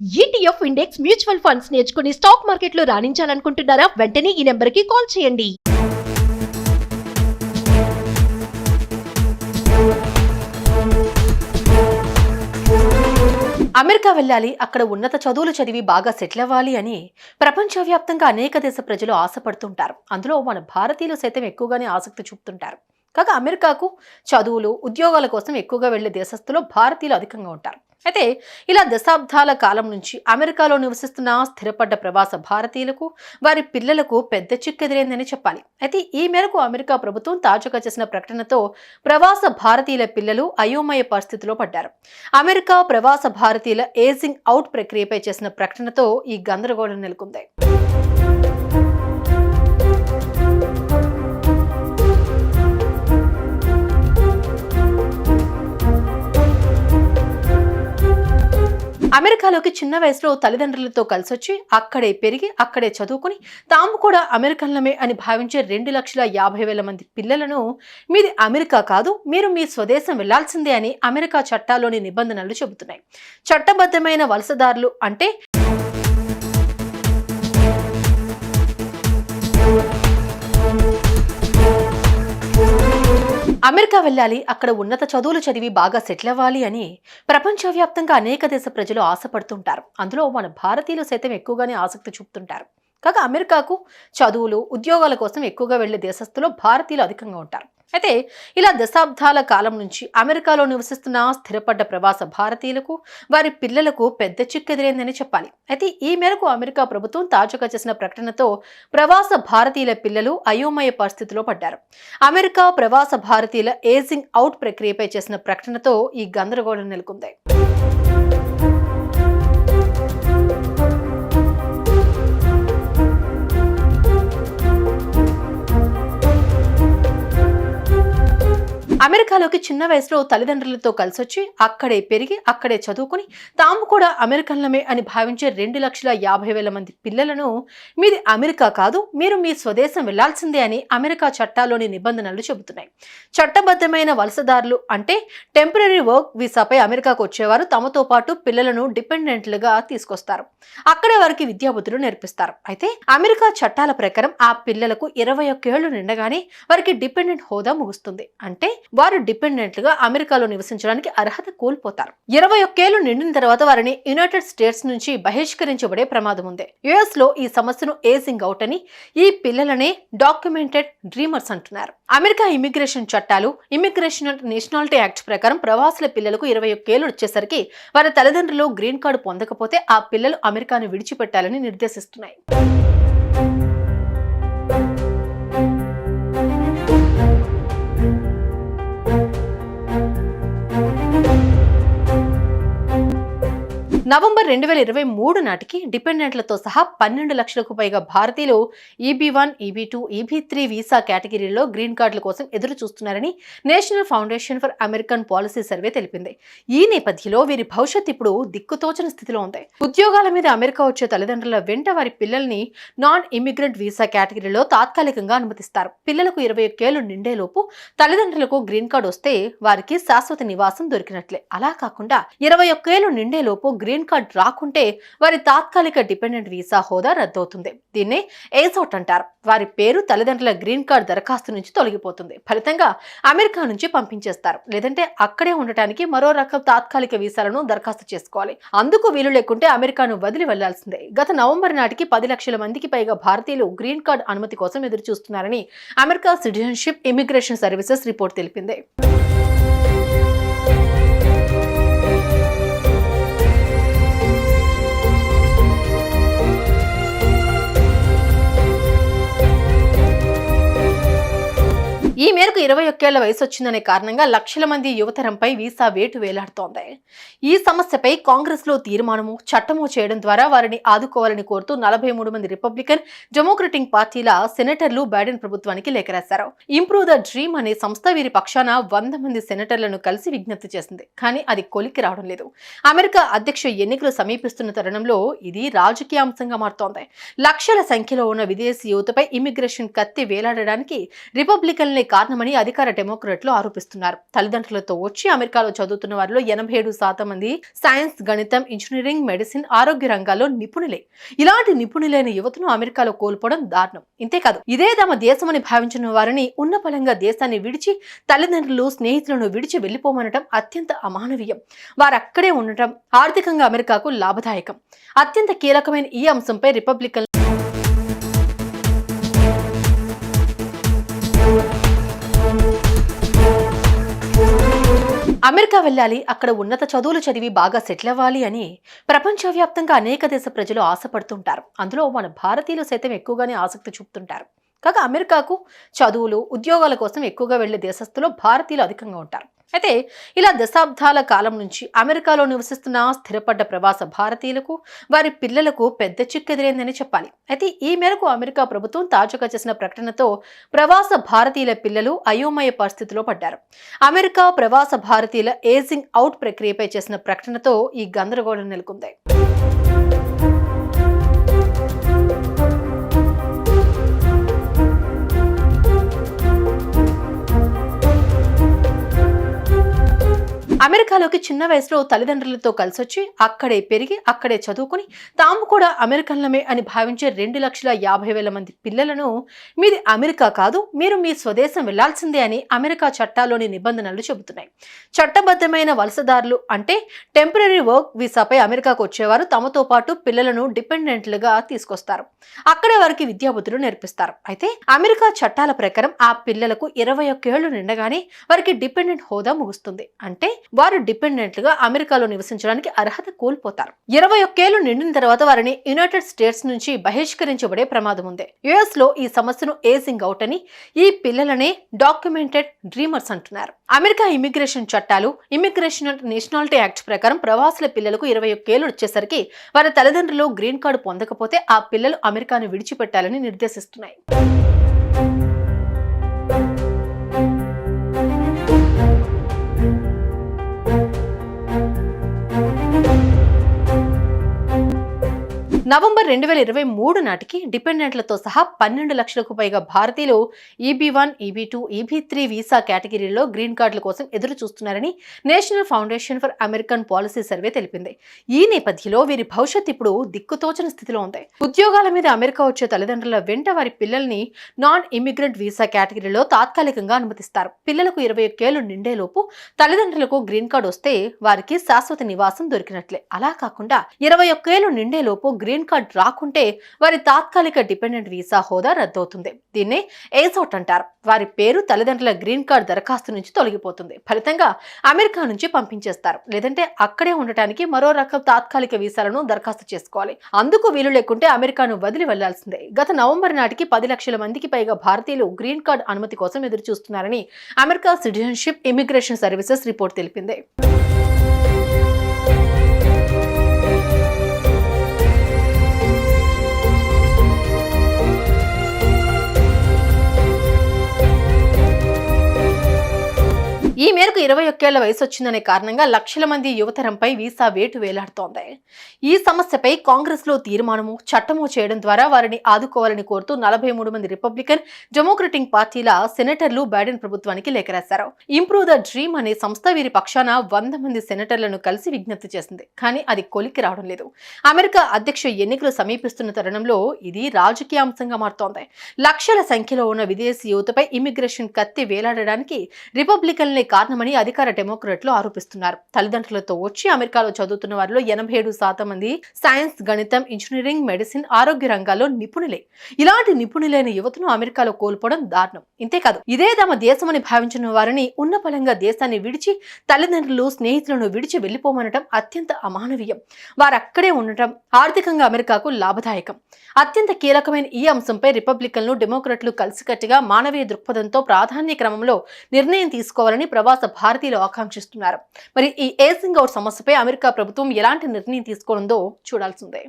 ETF index mutual funds నేర్చుకుని stock మార్కెట్లో రాణించాలనుకుంటున్నారా? వెంటనే ఈ నెంబర్కి కాల్ చేయండి. అమెరికా వెళ్ళాలి, అక్కడ ఉన్నత చదువులు చదివి బాగా సెటిల్ అవ్వాలి అని ప్రపంచవ్యాప్తంగా అనేక దేశ ప్రజలు ఆశపడుతుంటారు. అందులో మన భారతీయులు సైతం ఎక్కువగానే ఆసక్తి చూపుతుంటారు. కాగా అమెరికాకు చదువులు, ఉద్యోగాల కోసం ఎక్కువగా వెళ్లే దేశస్తులు భారతీయులు అధికంగా ఉంటారు. అయితే ఇలా దశాబ్దాల కాలం నుంచి అమెరికాలో నివసిస్తున్న స్థిరపడ్డ ప్రవాస భారతీయులకు, వారి పిల్లలకు పెద్ద చిక్కెదిరైందని చెప్పాలి. అయితే ఈ మేరకు అమెరికా ప్రభుత్వం తాజాగా చేసిన ప్రకటనతో ప్రవాస భారతీయుల పిల్లలు అయోమయ పరిస్థితిలో పడ్డారు. అమెరికా ప్రవాస భారతీయుల ఏజింగ్ అవుట్ ప్రక్రియపై చేసిన ప్రకటనతో ఈ గందరగోళం నెలకొంది. అమెరికాలోకి చిన్న వయసులో తల్లిదండ్రులతో కలిసొచ్చి అక్కడే పెరిగి అక్కడే చదువుకుని తాము కూడా అమెరికన్లమే అని భావించే 2,50,000 మంది పిల్లలను మీది అమెరికా కాదు, మీరు మీ స్వదేశం వెళ్లాల్సిందే అని అమెరికా చట్టాల్లోని నిబంధనలు చెబుతున్నాయి. చట్టబద్ధమైన వలసదారులు అంటే అమెరికా వెళ్ళాలి, అక్కడ ఉన్నత చదువులు చదివి బాగా సెటిల్ అవ్వాలి అని ప్రపంచవ్యాప్తంగా అనేక దేశ ప్రజలు ఆశపడుతుంటారు. అందులో మన భారతీయులు సైతం ఎక్కువగానే ఆసక్తి చూపుతుంటారు. కాగా అమెరికాకు చదువులు, ఉద్యోగాల కోసం ఎక్కువగా వెళ్లే దేశస్తులు భారతీయులు అధికంగా ఉంటారు. అయితే ఇలా దశాబ్దాల కాలం నుంచి అమెరికాలో నివసిస్తున్న స్థిరపడ్డ ప్రవాస భారతీయులకు, వారి పిల్లలకు పెద్ద చిక్కెదిరైందని చెప్పాలి. అయితే ఈ మేరకు అమెరికా ప్రభుత్వం తాజాగా చేసిన ప్రకటనతో ప్రవాస భారతీయుల పిల్లలు అయోమయ పరిస్థితిలో పడ్డారు. అమెరికా ప్రవాస భారతీయుల ఏజింగ్ అవుట్ ప్రక్రియపై చేసిన ప్రకటనతో ఈ గందరగోళం నెలకొంది. అమెరికాలోకి చిన్న వయసులో తల్లిదండ్రులతో కలిసొచ్చి అక్కడే పెరిగి అక్కడే చదువుకుని తాము కూడా అమెరికన్లమే అని భావించే 2,50,000 మంది పిల్లలను మీది అమెరికా కాదు, మీరు మీ స్వదేశం వెళ్లాల్సిందే అని అమెరికా చట్టాల్లోని నిబంధనలు చెబుతున్నాయి. చట్టబద్ధమైన వలసదారులు అంటే టెంపరరీ వర్క్ వీసాపై అమెరికాకు వచ్చేవారు తమతో పాటు పిల్లలను డిపెండెంట్లుగా తీసుకొస్తారు. అక్కడే వారికి విద్యాబుద్ధులు నేర్పిస్తారు. అయితే అమెరికా చట్టాల ప్రకారం ఆ పిల్లలకు 21 ఏళ్లు నిండగానే వారికి డిపెండెంట్ హోదా ముగుస్తుంది. అంటే వారు డిపెండెంట్లుగా అమెరికాలో నివసించడానికి అర్హత కోల్పోతారు. 21 ఏళ్లు నిండిన తర్వాత వారిని యునైటెడ్ స్టేట్స్ నుంచి బహిష్కరించబడే ప్రమాదం ఉంది. యుఎస్ లో ఈ సమస్యను ఏజింగ్ అవుట్ అని, ఈ పిల్లలనే డాక్యుమెంటెడ్ డ్రీమర్స్ అంటున్నారు. అమెరికా ఇమిగ్రేషన్ చట్టాలు, ఇమిగ్రేషన్ అండ్ నేషనాలిటీ యాక్ట్ ప్రకారం ప్రవాసుల పిల్లలకు 21 ఏళ్లు వచ్చేసరికి వారి తల్లిదండ్రులు గ్రీన్ కార్డు పొందకపోతే ఆ పిల్లలు అమెరికాను విడిచిపెట్టాలని నిర్దేశిస్తున్నాయి. నవంబర్ 2023 నాటికి డిపెండెంట్లతో సహా 12 లక్షలకు పైగా భారతీయులు EB1, EB2, EB3 వీసా కేటగిరీలో గ్రీన్ కార్డుల కోసం ఎదురు చూస్తున్నారని national foundation for American policy survey తెలిపింది. ఈ నేపథ్యంలో వీరి భవిష్యత్ ఇప్పుడు దిక్కుతోచని స్థితిలో ఉంది. ఉద్యోగాల మీద అమెరికా వచ్చే తల్లిదండ్రుల వెంట వారి పిల్లల్ని నాన్ ఇమిగ్రెంట్ వీసా కేటగిరీలో తాత్కాలికంగా అనుమతిస్తారు. పిల్లలకు 21 ఏళ్లు నిండేలోపు తల్లిదండ్రులకు గ్రీన్ కార్డు వస్తే వారికి శాశ్వత నివాసం దొరికినట్లే. అలా కాకుండా 21 ఏళ్లు నిండేలోపు గ్రీన్ కార్డ్ రాకుంటే వారి తాత్కాలిక డిపెండెంట్ వీసా హోదా రద్దవుతుంది. దీన్నే ఏజ్ అవుట్ అంటారు. వారి పేరు తల్లిదండ్రుల గ్రీన్ కార్డ్ దరఖాస్తు నుంచి తొలగిపోతుంది. ఫలితంగా అమెరికా నుంచి పంపించేస్తారు. లేదంటే అక్కడే ఉండటానికి మరో రకం తాత్కాలిక వీసాలను దరఖాస్తు చేసుకోవాలి. అందుకు వీలు లేకుంటే అమెరికాను వదిలి వెళ్లాల్సిందే. గత నవంబర్ నాటికి 10 లక్షల మందికి పైగా భారతీయులు గ్రీన్ కార్డ్ అనుమతి కోసం ఎదురు చూస్తున్నారని America citizenship immigration services report తెలిపింది. ఈ మేరకు 21 ఏళ్ల వయసు వచ్చిందనే కారణంగా లక్షల మంది యువతరంపై వీసా వేటు వేలాడుతోంది. ఈ సమస్యపై కాంగ్రెస్ లో తీర్మానము, చట్టమో చేయడం ద్వారా వారిని ఆదుకోవాలని కోరుతూ 43 మంది రిపబ్లికన్, డెమోక్రటిక్ పార్టీల సెనేటర్లు బైడెన్ ప్రభుత్వానికి లేఖ రాశారు. ఇంప్రూవ్ ద డ్రీమ్ అనే సంస్థ వీరి పక్షాన 100 మంది సెనేటర్లను కలిసి విజ్ఞప్తి చేసింది. కానీ అది కొలిక్కి రావడం లేదు. అమెరికా అధ్యక్ష ఎన్నికలు సమీపిస్తున్న తరుణంలో ఇది రాజకీయ అంశంగా మారుతోంది. లక్షల సంఖ్యలో ఉన్న విదేశీ యువతపై ఇమిగ్రేషన్ కత్తి వేలాడడానికి రిపబ్లికన్లే కారణమని కారణమని అధికార డెమోక్రాట్లు ఆరోపిస్తున్నారు. తల్లిదండ్రులతో వచ్చి అమెరికాలో చదువుతున్న వారిలో 87% మంది సైన్స్, గణితం, ఇంజనీరింగ్, మెడిసిన్, ఆరోగ్య రంగాల్లో నిపుణులే. ఇలాంటి నిపుణులైన యువతను అమెరికాలో కోల్పోవడం దారుణం. ఇంతేకాదు, ఇదే తమ దేశమని భావించిన వారిని ఉన్నపలంగా దేశాన్ని విడిచి తల్లిదండ్రులు, స్నేహితులను విడిచి వెళ్లిపోమనటం అత్యంత అమానవీయం. వారక్కడే ఉండటం ఆర్థికంగా అమెరికాకు లాభదాయకం. అత్యంత కీలకమైన ఈ అంశంపై రిపబ్లికన్ అమెరికా వెళ్ళాలి, అక్కడ ఉన్నత చదువులు చదివి బాగా సెటిల్ అవ్వాలి అని ప్రపంచవ్యాప్తంగా అనేక దేశ ప్రజలు ఆశపడుతుంటారు. అందులో మన భారతీయులు సైతం ఎక్కువగానే ఆసక్తి చూపుతుంటారు. కాగా అమెరికాకు చదువులు, ఉద్యోగాల కోసం ఎక్కువగా వెళ్లే దేశస్తులు భారతీయులు అధికంగా ఉంటారు. అయితే ఇలా దశాబ్దాల కాలం నుంచి అమెరికాలో నివసిస్తున్న స్థిరపడ్డ ప్రవాస భారతీయులకు, వారి పిల్లలకు పెద్ద చిక్కు ఎదురైందని చెప్పాలి. అయితే ఈ మేరకు అమెరికా ప్రభుత్వం తాజాగా చేసిన ప్రకటనతో ప్రవాస భారతీయుల పిల్లలు అయోమయ పరిస్థితిలో పడ్డారు. అమెరికా ప్రవాస భారతీయుల ఏజింగ్ అవుట్ ప్రక్రియపై చేసిన ప్రకటనతో ఈ గందరగోళం నెలకొంది. అమెరికాలోకి చిన్న వయసులో తల్లిదండ్రులతో కలిసొచ్చి అక్కడే పెరిగి అక్కడే చదువుకుని తాము కూడా అమెరికన్లమే అని భావించే 2,50,000 మంది పిల్లలను మీది అమెరికా కాదు, మీరు మీ స్వదేశం వెళ్లాల్సిందే అని అమెరికా చట్టాల్లోని నిబంధనలు చెబుతున్నాయి. చట్టబద్ధమైన వలసదారులు అంటే టెంపరరీ వర్క్ వీసాపై అమెరికాకు వచ్చేవారు తమతో పాటు పిల్లలను డిపెండెంట్లుగా తీసుకొస్తారు. అక్కడే వారికి విద్యాబుద్ధులు నేర్పిస్తారు. అయితే అమెరికా చట్టాల ప్రకారం ఆ పిల్లలకు 21 ఏళ్లు నిండగానే వారికి డిపెండెంట్ హోదా ముగుస్తుంది. అంటే వారు డిపెండెంట్లుగా అమెరికాలో నివసించడానికి అర్హత కోల్పోతారు. 21 ఏళ్లు నిండిన తర్వాత వారిని యునైటెడ్ స్టేట్స్ నుంచి బహిష్కరించబడే ప్రమాదం ఉంది. యుఎస్ లో ఈ సమస్యను ఏజింగ్ అవుట్ అని, ఈ పిల్లలనే డాక్యుమెంటెడ్ డ్రీమర్స్ అంటున్నారు. అమెరికా ఇమిగ్రేషన్ చట్టాలు, ఇమిగ్రేషన్ అండ్ నేషనాలిటీ యాక్ట్ ప్రకారం ప్రవాసుల పిల్లలకు 21 ఏళ్లు వచ్చేసరికి వారి తల్లిదండ్రులు గ్రీన్ కార్డు పొందకపోతే ఆ పిల్లలు అమెరికాను విడిచిపెట్టాలని నిర్దేశిస్తున్నాయి. నవంబర్ 2023 నాటికి డిపెండెంట్లతో సహా 12 లక్షలకు పైగా భారతీయులు EB1, EB2, EB3 వీసా కేటగిరీలో గ్రీన్ కార్డుల కోసం ఎదురు చూస్తున్నారని national foundation for American policy survey తెలిపింది. ఈ నేపథ్యంలో వీరి భవిష్యత్ ఇప్పుడు దిక్కుతోచని స్థితిలో ఉంది. ఉద్యోగాల మీద అమెరికా వచ్చే తల్లిదండ్రుల వెంట వారి పిల్లల్ని నాన్ ఇమిగ్రెంట్ వీసా కేటగిరీలో తాత్కాలికంగా అనుమతిస్తారు. పిల్లలకు 21 ఏళ్లు నిండేలోపు తల్లిదండ్రులకు గ్రీన్ కార్డు వస్తే వారికి శాశ్వత నివాసం దొరికినట్లే. అలా కాకుండా 21 ఏళ్లు నిండేలోపు గ్రీన్ కార్డ్ రాకుంటే వారి తాత్కాలిక డిపెండెంట్ వీసా హోదా రద్దవుతుంది. దీన్నే ఏజ్ అవుట్ అంటారు. వారి పేరు తల్లిదండ్రుల గ్రీన్ కార్డ్ దరఖాస్తు నుంచి తొలగిపోతుంది. ఫలితంగా అమెరికా నుంచి పంపించేస్తారు. లేదంటే అక్కడే ఉండటానికి మరో రకం తాత్కాలిక వీసాలను దరఖాస్తు చేసుకోవాలి. అందుకు వీలు లేకుంటే అమెరికాను వదిలి వెళ్లాల్సిందే. గత నవంబర్ నాటికి 10 లక్షల మందికి పైగా భారతీయులు గ్రీన్ కార్డ్ అనుమతి కోసం ఎదురు చూస్తున్నారని America citizenship immigration services report తెలిపింది. ఈ మేరకు 21 ఏళ్ల వయసు వచ్చిందనే కారణంగా లక్షల మంది యువతరంపై వీసా వేటు వేలాడుతోంది. ఈ సమస్యపై కాంగ్రెస్ లో తీర్మానము, చట్టమో చేయడం ద్వారా వారిని ఆదుకోవాలని కోరుతూ 43 మంది రిపబ్లికన్, డెమోక్రటిక్ పార్టీల సెనేటర్లు బైడెన్ ప్రభుత్వానికి లేఖ రాశారు. ఇంప్రూవ్ ద డ్రీమ్ అనే సంస్థ వీరి పక్షాన 100 మంది సెనేటర్లను కలిసి విజ్ఞప్తి చేసింది. కానీ అది కొలిక్కి రావడం లేదు. అమెరికా అధ్యక్ష ఎన్నికలు సమీపిస్తున్న తరుణంలో ఇది రాజకీయ అంశంగా మారుతోంది. లక్షల సంఖ్యలో ఉన్న విదేశీ యువతపై ఇమిగ్రేషన్ కత్తి వేలాడడానికి రిపబ్లికన్లే కారణమని అధికార డెమోక్రాట్లు ఆరోపిస్తున్నారు. తల్లిదండ్రులతో వచ్చి అమెరికాలో చదువుతున్న వారిలో 87% మంది సైన్స్, గణితం, ఇంజనీరింగ్, మెడిసిన్, ఆరోగ్య రంగాల్లో నిపుణులే. ఇలాంటి నిపుణులైన యువతను అమెరికాలో కోల్పోవడం దారుణం. ఇంతేకాదు, ఇదే తమ దేశమని భావించిన వారిని ఉన్నపలంగా దేశాన్ని విడిచి తల్లిదండ్రులు, స్నేహితులను విడిచి వెళ్లిపోమనటం అత్యంత అమానవీయం. వారక్కడే ఉండటం ఆర్థికంగా అమెరికాకు లాభదాయకం. అత్యంత కీలకమైన ఈ అంశంపై రిపబ్లికన్లు, డెమోక్రాట్లు కలిసికట్టుగా మానవీయ దృక్పథంతో ప్రాధాన్య క్రమంలో నిర్ణయం తీసుకోవాలని ప్రవాస భారతీయులు ఆకాంక్షిస్తున్నారు. మరి ఈ ఏజింగ్ అవుట్ సమస్యపై అమెరికా ప్రభుత్వం ఎలాంటి నిర్ణయం తీసుకోనుందో చూడాల్సిందే.